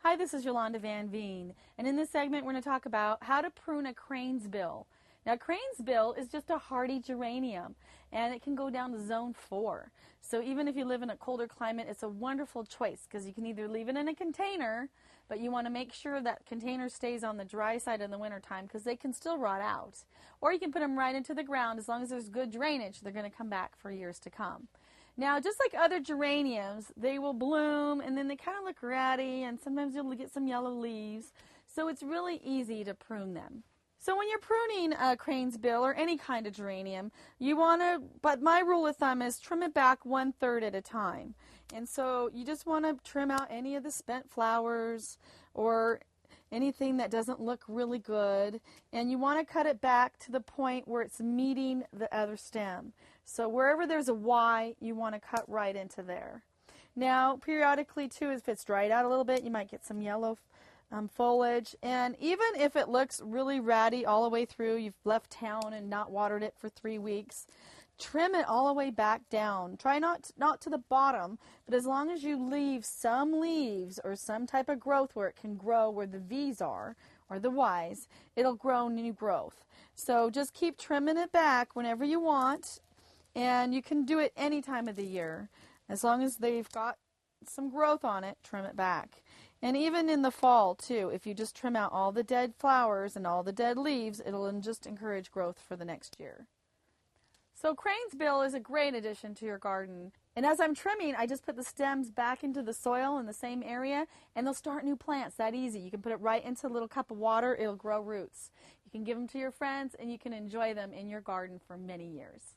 Hi, this is Yolanda Van Veen, and in this segment we're going to talk about how to prune a cranesbill. Now, cranesbill is just a hardy geranium, and it can go down to zone 4. So even if you live in a colder climate, it's a wonderful choice because you can either leave it in a container, but you want to make sure that container stays on the dry side in the wintertime because they can still rot out. Or you can put them right into the ground. As long as there's good drainage, they're going to come back for years to come. Now, just like other geraniums, they will bloom and then they kind of look ratty, and sometimes you'll get some yellow leaves. So it's really easy to prune them. So when you're pruning a cranesbill or any kind of geranium, you want to, but my rule of thumb is trim it back 1/3 at a time. And so you just want to trim out any of the spent flowers or anything that doesn't look really good, and you want to cut it back to the point where it's meeting the other stem. So wherever there's a Y, you want to cut right into there. Now, periodically too, if it's dried out a little bit, you might get some yellow foliage, and even if it looks really ratty all the way through, you've left town and not watered it for 3 weeks, trim it all the way back down. Try not to the bottom, but as long as you leave some leaves or some type of growth where it can grow where the V's are, or the Y's, it'll grow new growth. So just keep trimming it back whenever you want, and you can do it any time of the year. As long as they've got some growth on it, trim it back. And even in the fall too, if you just trim out all the dead flowers and all the dead leaves, it'll just encourage growth for the next year. So cranesbill is a great addition to your garden. And as I'm trimming, I just put the stems back into the soil in the same area, and they'll start new plants that easy. You can put it right into a little cup of water, it'll grow roots. You can give them to your friends, and you can enjoy them in your garden for many years.